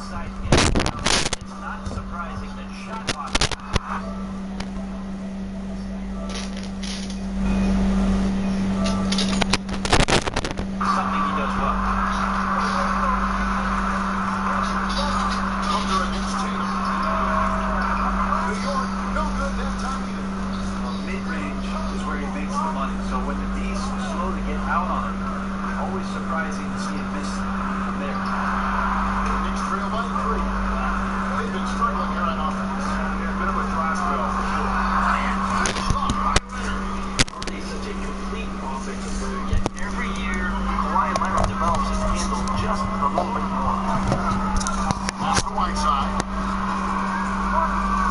inside the end zone, it's not surprising that shot blocking. Something he does well. Under against Tatum. New York, no good that time either. Mid-range is where he makes the money. So when the D's slow to get out on him, always surprising to see him miss from there. The Knicks trail by 3. They've been struggling here on offense. Yeah, a bit of a dry spell for sure. He's such a complete offensive player, yet every year Kawhi Leonard develops his handle just a little bit more. Off the white side.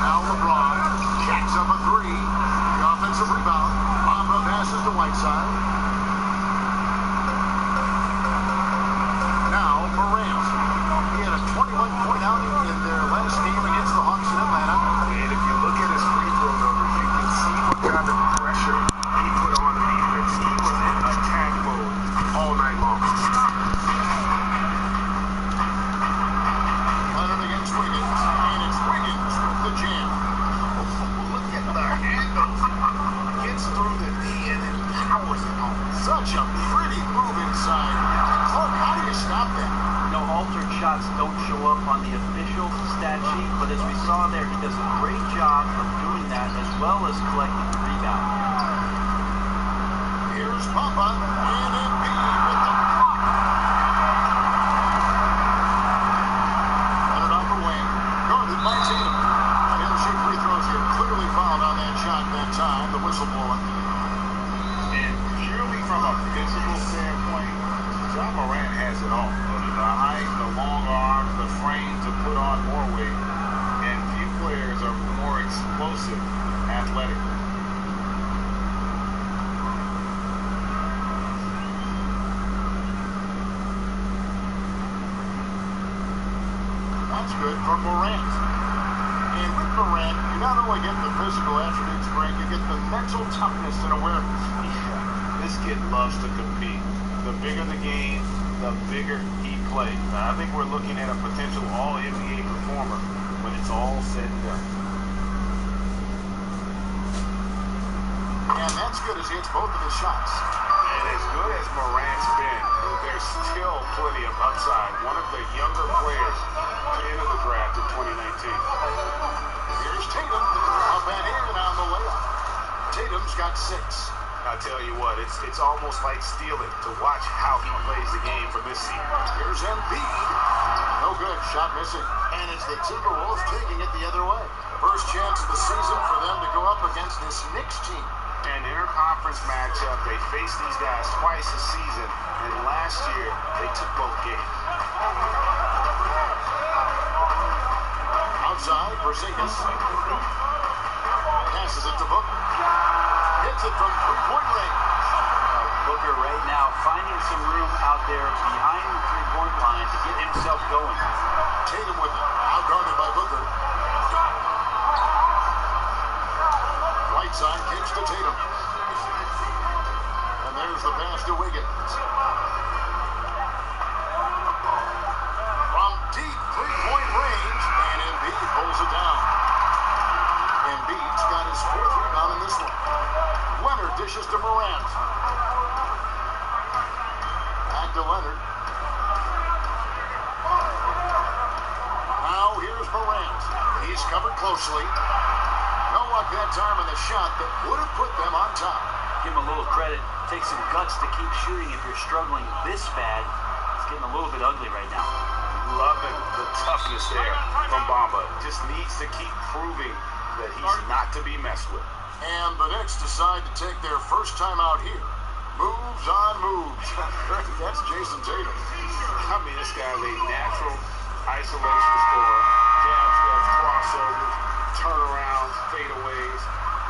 Now LeBron jacks up a 3. The offensive rebound. Bamba passes to Whiteside. Now Morant. He had a 21-point outing in their last game against the Hawks in Atlanta. And if you look at his free throw numbers, you can see what kind of pressure he put on the defense. He was in attack mode all night long. Leonard against Wiggins. And it's Wiggins with the jam. Look at the handles. Gets through the D and then powers it home. Such a pretty move inside. Clark, how do you stop that? No altered shots don't show up on the official stat sheet, but as we saw there, he does a great job of doing that as well as collecting the rebound. Here's Papa and Embiid with the block. Leonard off the wing, guarded by Tatum. He'll shoot free throws here. Clearly fouled on that shot that time. The whistle blowing. And purely from a physical standpoint, John Morant has it all. The height, the long arms, the frame to put on more weight. And few players are more explosive athletically. That's good for Morant. And with Morant, you not only get the physical attributes, Frank, you get the mental toughness and awareness. Yeah, this kid loves to compete. The bigger the game, the bigger he plays. Now, I think we're looking at a potential all-NBA performer when it's all said and done. And that's good as he hits both of his shots. And as good as Morant's been, there's still plenty of upside. One of the younger players to enter the draft in 2019. Here's Tatum, up and in on the layup. Tatum's got 6. I tell you what, it's almost like stealing to watch how he plays the game from this seat. Here's Embiid. No good, shot missing. And it's the Timberwolves taking it the other way. First chance of the season for them to go up against this Knicks team. An interconference matchup, they faced these guys twice a season, and last year they took both games. Outside, Porzingis. Passes it to Booker. Hits it from three-point range. Booker right now finding some room out there behind the three-point line to get himself going. Tatum with it, outguarded by Booker. Whiteside kicks to Tatum. And there's the pass to Wiggins. From deep three-point range, and Embiid pulls it down. Embiid's got his 4th rebound in this one. Leonard dishes to Morant. Back to Leonard. Now here's Morant. He's covered closely. No luck that time on the shot that would have put them on top. Give him a little credit. Take some guts to keep shooting if you're struggling this bad. It's getting a little bit ugly right now. Loving the toughness there from Bamba. Just needs to keep proving that he's not to be messed with. And the Knicks decide to take their first time out here. Moves on moves. That's Jason Tatum. I mean, this guy's a natural isolation scorer. Jab steps, crossovers, turnarounds, fadeaways.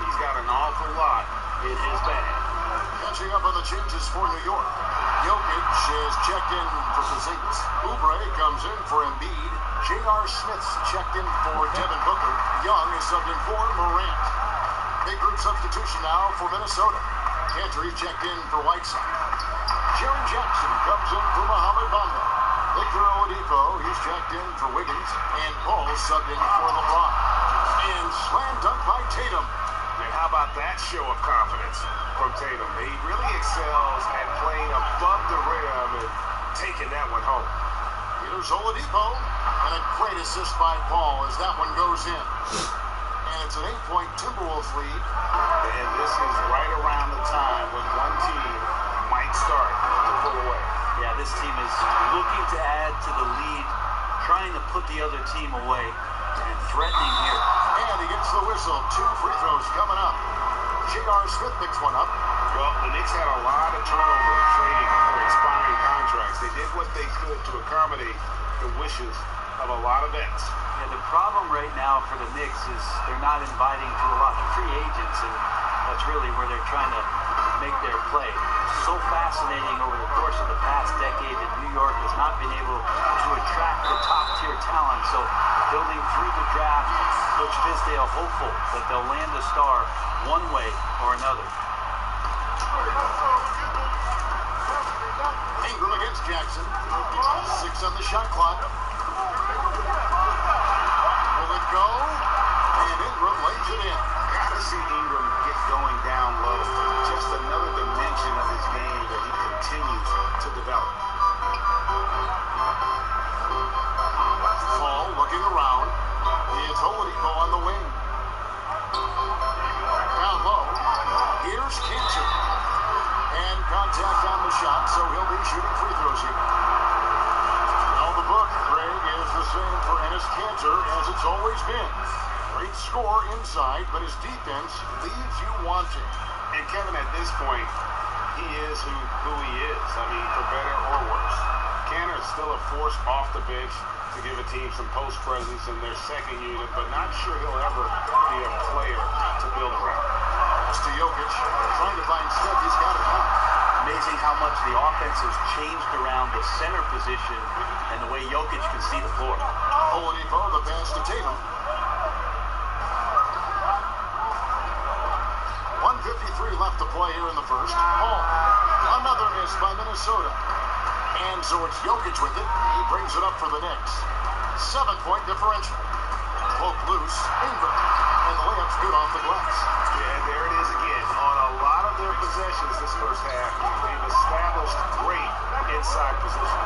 He's got an awful lot in his bag. Catching up on the changes for New York. Jokic is checked in for Porzingis. Oubre comes in for Embiid. J.R. Smith's checked in for Devin Booker. Young is subbed in for Morant. Big group substitution now for Minnesota. Cantor checked in for Whiteside. Jaren Jackson comes in for Mohamed Bamba. Victor Oladipo, he's checked in for Wiggins, and Paul subbed in for LeBron. And slam dunk by Tatum. And how about that show of confidence from Tatum? He really excels at playing above the rim and taking that one home. Here's Oladipo, and a great assist by Paul as that one goes in. And it's an 8-point Timberwolves lead. And this is right around the time when one team might start to pull away. Yeah, this team is looking to add to the lead, trying to put the other team away, and threatening here. And he gets the whistle. 2 free throws coming up. J.R. Smith picks one up. Well, the Knicks had a lot of turnover trading for expiring contracts. They did what they could to accommodate the wishes of a lot of vets. Yeah, the problem right now for the Knicks is they're not inviting to a lot of free agents, and that's really where they're trying to make their play. So fascinating over the course of the past decade that New York has not been able to attract the top-tier talent. So building through the draft, Coach Fizdale hopeful that they'll land a star one way or another. Ingram against Jackson. 6 on the shot clock. Will it go? And Ingram lays it in. Gotta see Ingram get going down low. Just another dimension of his game that he continues to develop. Paul looking around. It's Oladipo on the wing. Down low. Here's Cantor. And contact on the shot, so he'll be shooting free throws here. Well, the book, Greg, is the same for Enes Kanter as it's always been. Great score inside, but his defense leaves you wanting. And Kevin, at this point, he is who he is. I mean, for better or worse. Kanter is still a force off the bench to give a team some post presence in their second unit, but not sure he'll ever be a player to build around. Pass to Jokic, trying to find Steph. He's got it now. Amazing how much the offense has changed around the center position and the way Jokic can see the floor. Oladipo, the pass to Tatum. 1:53 left to play here in the first. Paul, another miss by Minnesota. And so it's Jokic with it. He brings it up for the Knicks. 7-point differential. Poke loose. Ingram. And the layup's good off the glass. Yeah, there it is again. On a lot of their possessions this first half, they've established great inside position.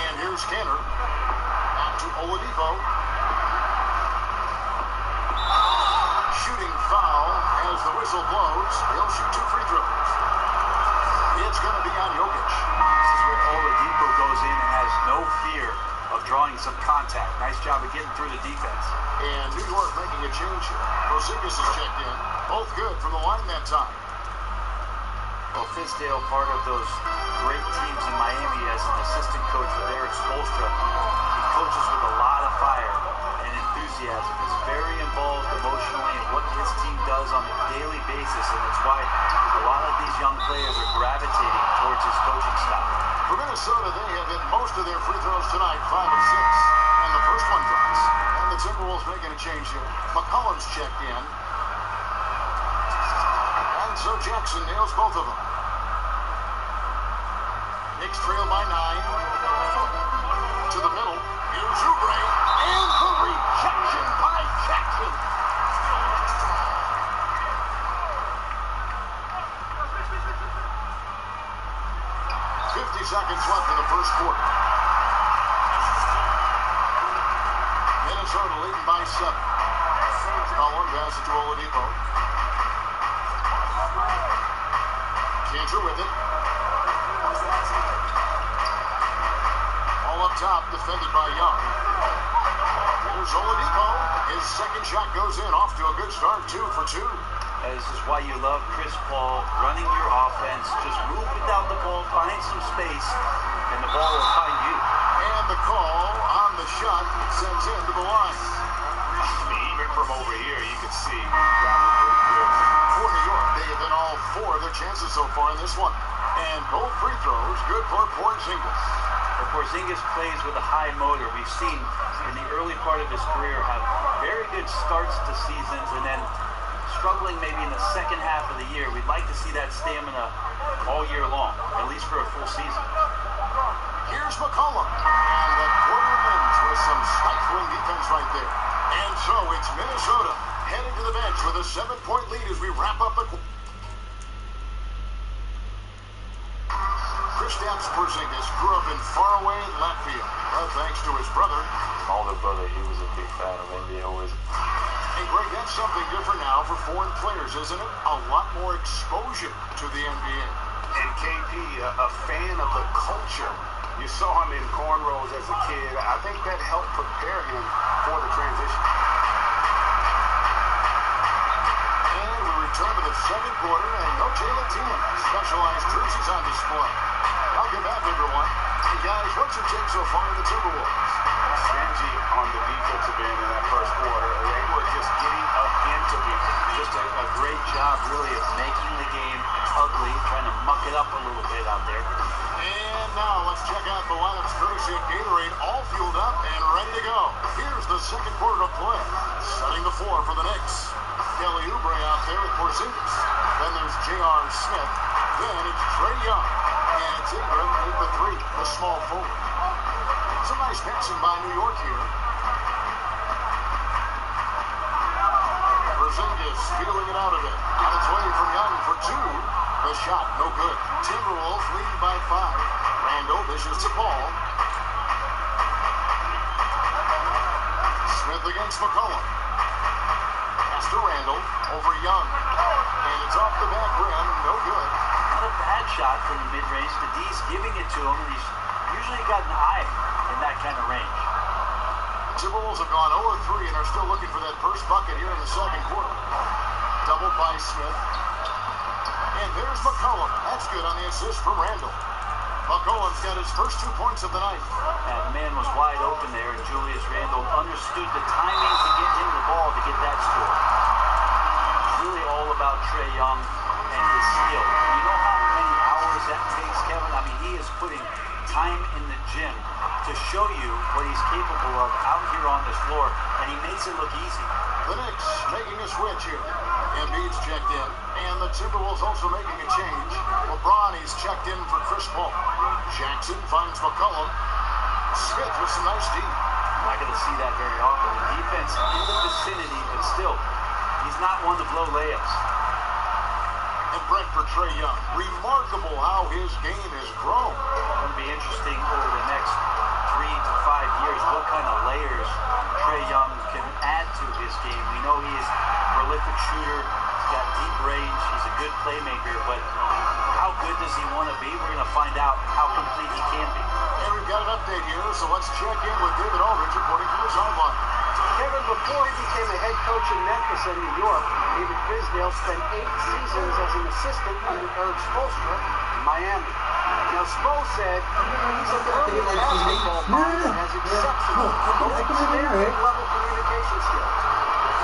And here's Kanter. Back to Oladipo. Shooting foul as the whistle blows. He'll shoot 2 free throws. It's going to be on Jokic. This is where Oladipo goes in and has no fear of drawing some contact. Nice job of getting through the defense. And New York making a change here. Porzingis is checked in. Both good from the line that time. Well, Fizdale, part of those great teams in Miami as an assistant coach with Eric Spoelstra. He coaches with a lot of fire and enthusiasm. He's very involved emotionally in what his team does on a daily basis, and that's why a lot of these young players are gravitating towards his coaching style. For Minnesota, they have hit most of their free throws tonight, 5 of 6. And the first one drops. And the Timberwolves making a change here. McCollum's checked in. And so Jackson nails both of them. Knicks trail by 9. To the middle. Here's Oubre. And the rejection by Jackson. Seconds left in the first quarter. Minnesota leading by 7. Collins passes to Oladipo. Cantor with it. All up top, defended by Young. Here's Oladipo. His second shot goes in, off to a good start, 2 for 2. This is why you love Chris Paul running your offense. Just move without the ball, find some space, and the ball will find you. And the call on the shot sends him to the line. I mean, even from over here, you can see that was pretty good. For New York, they have been all 4 of their chances so far in this one. And both free throws good for Porzingis. But Porzingis plays with a high motor. We've seen in the early part of his career have very good starts to seasons and then struggling maybe in the second half of the year. We'd like to see that stamina all year long, at least for a full season. Here's McCollum, and the quarter ends with some stifling defense right there. And so it's Minnesota heading to the bench with a 7-point lead as we wrap up the quarter. Kristaps Porzingis grew up in faraway Latvia, thanks to his brother. Older brother, he was a big fan of NBA wizards. And Greg, that's something different now for foreign players, isn't it? A lot more exposure to the NBA. And KP, a fan of the culture. You saw him in cornrows as a kid. I think that helped prepare him for the transition. And we return to the second quarter, and no Jalen team. Specialized jerseys on display. Welcome back, everyone. Hey, guys, what's your take so far in the Timberwolves? Stingy on the defensive end in that first quarter. They were just getting up into it. Just a great job, really, of making the game ugly, trying to muck it up a little bit out there. And now let's check out the lineups courtesy of Gatorade, all fueled up and ready to go. Here's the second quarter of play. Setting the floor for the Knicks. Kelly Oubre out there with Porzingis. Then there's J.R. Smith. Then it's Trae Young. And it's Ingram with the three, the small forward. Some nice passing by New York here. Porzingis feeling it out of it. On its way from Young for two. The shot, no good. Timberwolves leading by 5. Randall dishes to Paul. Smith against McCollum. Pass to Randall over Young. And it's off the back rim, no good. Not a bad shot from the mid-range. The D's giving it to him, and he's usually got an eye in that kind of range. The Timberwolves have gone 0-3 and are still looking for that first bucket here in the second quarter. Doubled by Smith. And there's McCollum. That's good on the assist from Randall. McCollum's got his first 2 points of the night. And the man was wide open there, and Julius Randle understood the timing to get him the ball to get that score. It's really all about Trae Young and his skill. You know how many hours that takes, Kevin? I mean, he is putting time in the gym to show you what he's capable of out here on this floor, and he makes it look easy. The Knicks making a switch here. Embiid's checked in, and the Timberwolves also making a change. LeBron, he's checked in for Chris Paul. Jackson finds McCollum. Smith with some nice D. I'm not going to see that very often. The defense in the vicinity, but still, he's not one to blow layups. And Brent for Trae Young. Remarkable how his game has grown. It's going to be interesting over the next 3 to 5 years what kind of layers Trae Young can add to his game. We know he is a prolific shooter. He's got deep range. He's a good playmaker. But how good does he want to be? We're going to find out how complete he can be. And we've got an update here, so let's check in with David Aldridge reporting from the sideline. Kevin, before he became a head coach in Memphis and New York, David Fizdale spent 8 seasons as an assistant under Eric Spoelstra in Miami. Now, Spo said he's a brilliant basketball mind and has exceptional, level communication skills.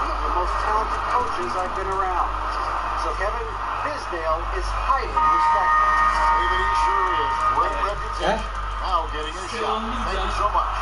One of the most talented coaches I've been around. So Kevin Fizdale is highly respected. David, he sure is. Great reputation. Now getting his shot. Thank you so much.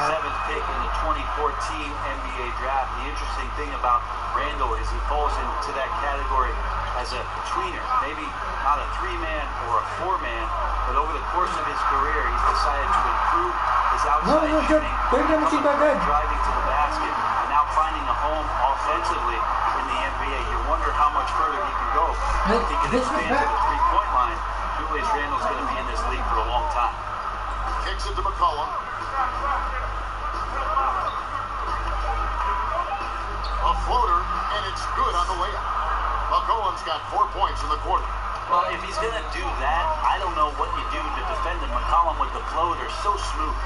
7th pick in the 2014 NBA draft. The interesting thing about Randall is he falls into that category as a tweener. Maybe not a 3-man or a 4-man, but over the course of his career, he's decided to improve his outside shooting, driving to the basket, and now finding a home offensively in the NBA. You wonder how much further he can go. If he can expand to the 3-point line, Julius Randle's going to be in this league for a long time. Kicks it to McCollum. A floater, and it's good on the layup. McCollum's got 4 points in the quarter. Well, if he's going to do that, I don't know what you do to defend him. McCollum with the floater, so smooth.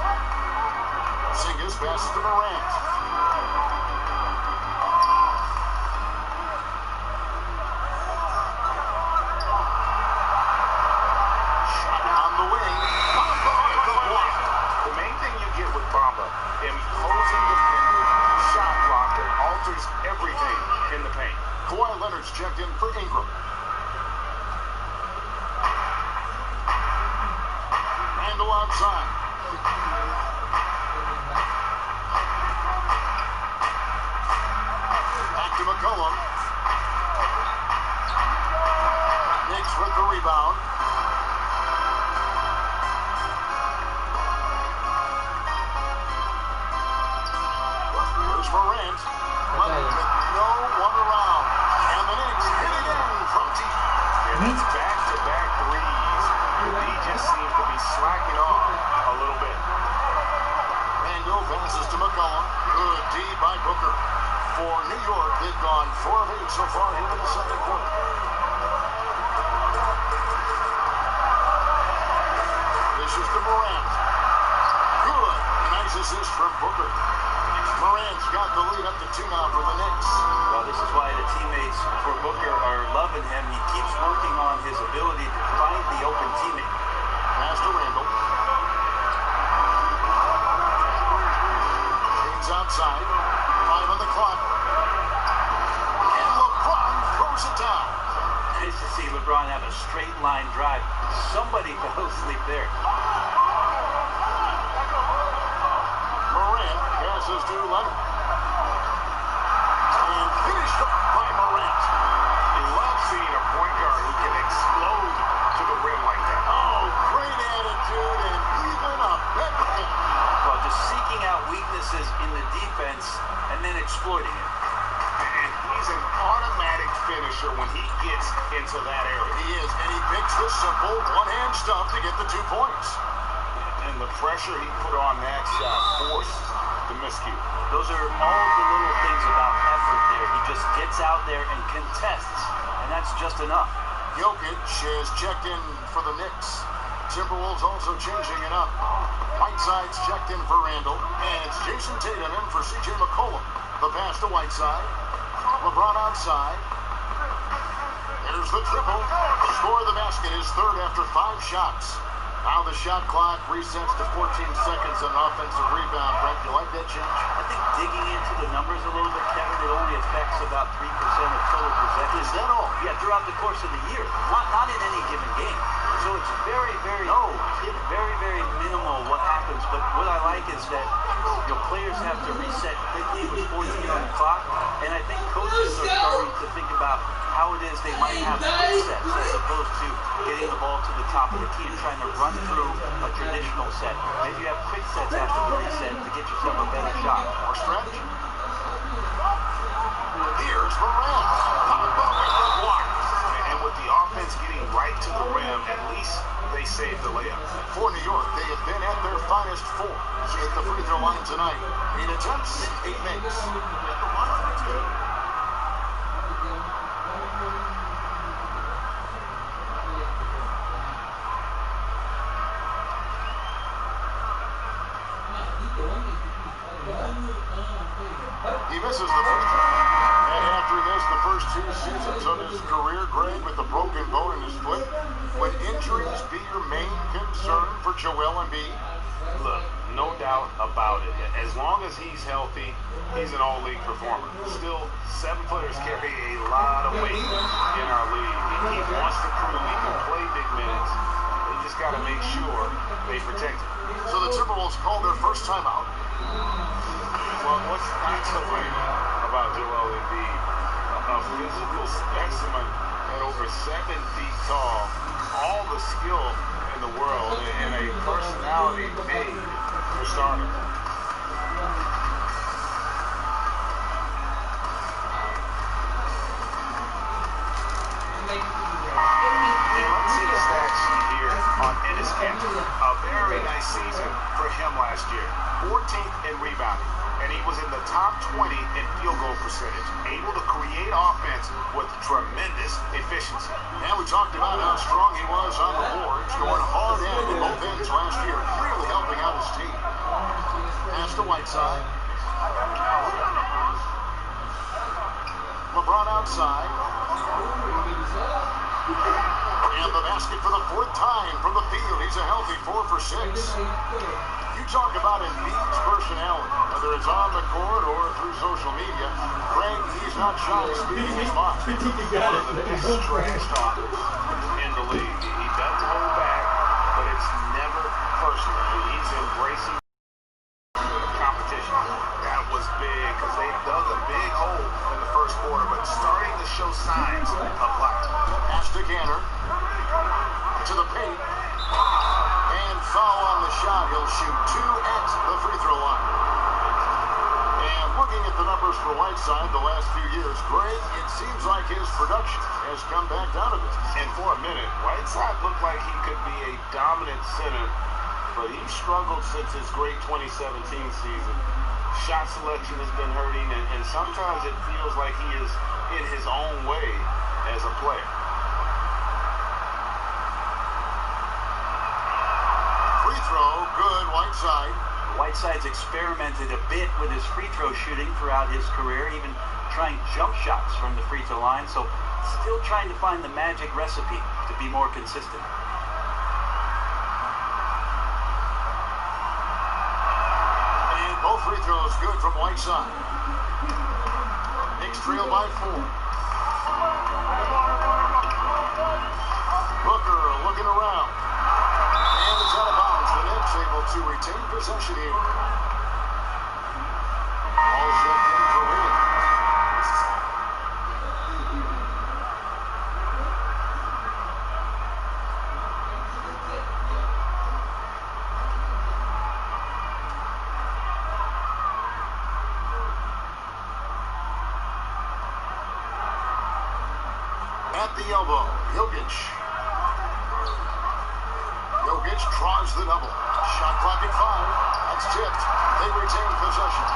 Porzingis passes to Morant. Shot on the wing. The block. The main thing you get with Bamba, imposing defender, shot blocker, alters everything in the paint. Kawhi Leonard's checked in for Ingram. Randall outside. Back to McCollum. Knicks with the rebound. Here's Morant, but with no one around. And the Knicks hit again from deep. And it's back-to-back threes. He just seems to be slacking off a little bit. Randall passes to McCollum. Good D by Booker. For New York, they've gone 4 of 8 so far here in the second quarter. This is to Morant. Good. Nice assist from Booker. Morant's got the lead up to 2 now for the Knicks. Well, this is why the teammates for Booker are loving him. He keeps working on his ability to find the open teammate. Pass to Randall. James outside. 5 on the clock. And LeBron throws it down. Nice to see LeBron have a straight line drive. Somebody fell asleep there. Morant passes to Leonard. And finished off by Morant. You love seeing a point guard who can explode to the rim like that. Oh, great attitude and even a better hit. Well, just seeking out weaknesses in the defense and then exploiting it. And he's an automatic finisher when he gets into that area. He is, and he picks the simple one-hand stuff to get the 2 points. And the pressure he put on that shot forced the miscue. Those are all the little things about effort there. He just gets out there and contests, and that's just enough. Jokic is checked in for the Knicks. Timberwolves also changing it up. Whiteside's checked in for Randall, and it's Jason Tatum in for C.J. McCollum. The pass to Whiteside. LeBron outside. There's the triple. Score of the basket is third after 5 shots. Now the shot clock resets to 14 seconds and an offensive rebound. Brent, you like that change? I think digging into the numbers a little bit, Kevin, it only affects about 3% of total possession. Is that all? Yeah, throughout the course of the year, not in any given game. So it's very, very minimal what happens. But what I like is that your players have to reset quickly with 14 on the clock, and I think coaches are starting to think about how it is they might have quick sets as opposed to getting the ball to the top of the key and trying to run through a traditional set. Maybe you have quick sets after the reset to get yourself a better shot. More stretch. Here's Morant. Pogba with the block. And with the offense getting right to the rim, at least they saved the layup. For New York, they have been at their finest 4 at the free throw line tonight. 8 attempts, 8 makes. He misses the free throw. And after he missed the first 2 seasons of his career, Greg, with a broken bone in his foot, would injuries be your main concern for Joel Embiid? Look, no doubt about it. As long as he's healthy, he's an all-league performer. Still, 7 players carry a lot of weight in our league. He wants to prove he can play big minutes. They just got to make sure they protect him. So the Timberwolves called their first timeout. Well, what's not to like about Joel Embiid? A physical specimen at over 7 feet tall, all the skill in the world, and a personality made for starters. Let's see the stat sheet here on Ennis Cantor. A very nice season for him last year. 14th in rebounding, and he was in the top 20 in field goal percentage, able to create offense with tremendous efficiency. And we talked about how strong he was on the boards, going hard at both ends last year, really helping out his team. Pass to Whiteside. LeBron outside. And the basket for the 4th time from the field. He's a healthy 4 for 6. You talk about Embiid's personality, whether it's on the court or through social media. Greg, he's not shy of speaking his mind. One of the best trash talkers in the league. He doesn't hold back, but it's never personal. He's embracing competition. That was big because they dug a big hole in the first quarter, but starting to show signs of life. Pass to Cantor. He'll shoot 2 at the free throw line. And looking at the numbers for Whiteside the last few years, Greg, it seems like his production has come back down a bit. And for a minute, Whiteside looked like he could be a dominant center, but he struggled since his great 2017 season. Shot selection has been hurting, and sometimes it feels like he is in his own way as a player. Free throw, good, Whiteside. Whiteside's experimented a bit with his free throw shooting throughout his career, even trying jump shots from the free throw line, so still trying to find the magic recipe to be more consistent. And both free throws good from Whiteside. Knicks trail by 4. Booker looking around. And it's out of bounds. The Knicks able to retain possession here. Ball checked in for Williams. At the elbow, Jokic tries the double. Shot clock at 5. That's tipped. They retain possession.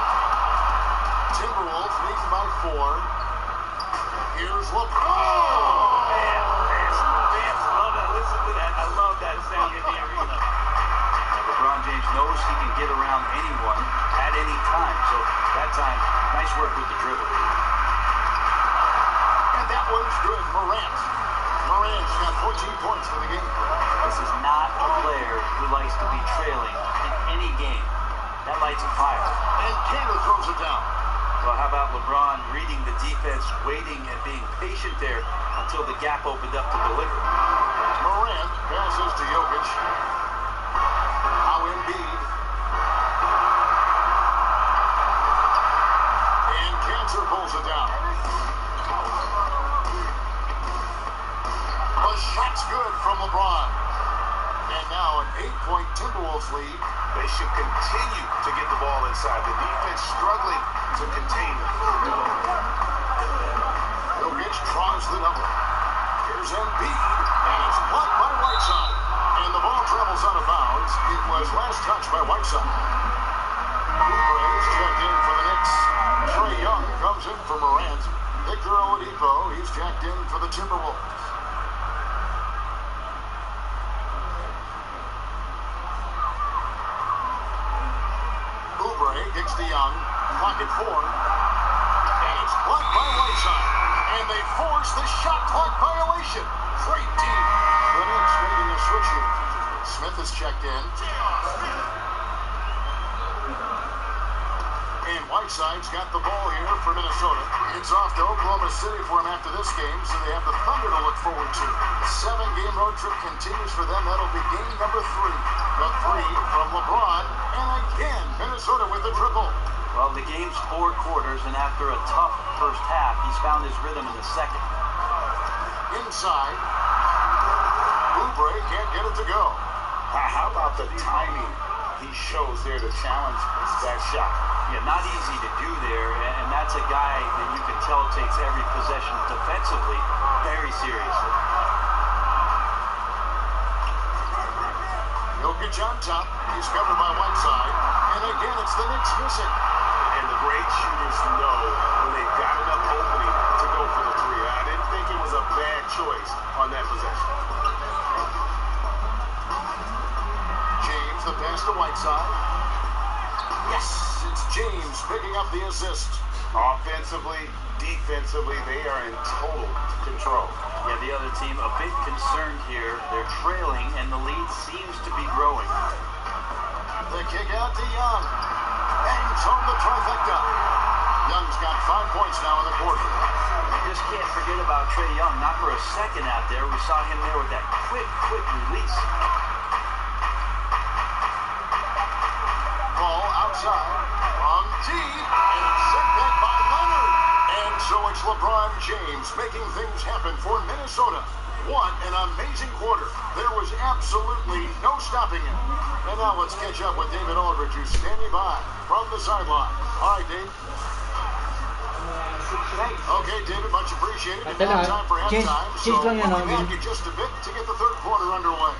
Timberwolves leading by 4. Here's LeBron. Oh, man, love that. Listen to that. I love that sound in the arena. LeBron James knows he can get around anyone at any time. So that time, nice work with the dribble. And that one's good. Morant's got 14 points for the game. This is not a player who likes to be trailing in any game. That lights a fire. And Cantor throws it down. Well, how about LeBron reading the defense, waiting and being patient there until the gap opened up to deliver. Morant passes to Jokic. Now Embiid. And Cantor pulls it down. The shot's good from LeBron. And now an 8-point Timberwolves lead. They should continue to get the ball inside. The defense struggling to contain them. Jokic tries the double. Here's Embiid. And it's blocked by Whiteside. And the ball travels out of bounds. It was last touched by Whiteside. Oubre is checked in for the Knicks. Trae Young comes in for Morant. Victor Oladipo, he's checked in for the Timberwolves. Kicks to Young, clock at 4, and it's blocked by Whiteside, and they force the shot clock violation. Great team. The Knicks making a switch here. Smith is checked in. And Whiteside's got the ball here for Minnesota. It's off to Oklahoma City for him after this game, so they have the Thunder to look forward to. The 7-game road trip continues for them. That'll be game number 3. The 3 from LeBron, and again, Minnesota with the triple. Well, the game's 4 quarters, and after a tough first half, he's found his rhythm in the second. Inside, Oubre can't get it to go. How about the timing he shows there to challenge that shot? Yeah, not easy to do there, and that's a guy that you can tell takes every possession defensively very seriously. Jokic on top. He's covered by Whiteside. And again, it's the Knicks missing. And the great shooters know when they've got enough opening to go for the 3. I didn't think it was a bad choice on that possession. James, the pass to Whiteside. Yes, it's James picking up the assist. Offensively, defensively, they are in total control. Yeah, the other team a bit concerned here. They're trailing, and the lead seems to be growing. The kick out to Young. Bangs home the trifecta. Young's got 5 points now in the quarter. You just can't forget about Trae Young. Not for a second out there. We saw him there with that quick release. Ball outside. On T. And it's set back by Leonard. And so it's LeBron James making things happen for Minnesota. What an amazing quarter. There was absolutely no stopping him. And now let's catch up with David Aldridge, who's standing by from the sideline. All right, Dave. Okay, David, much appreciated. And now time for halftime, so we'll be back in just a bit to get the third quarter underway.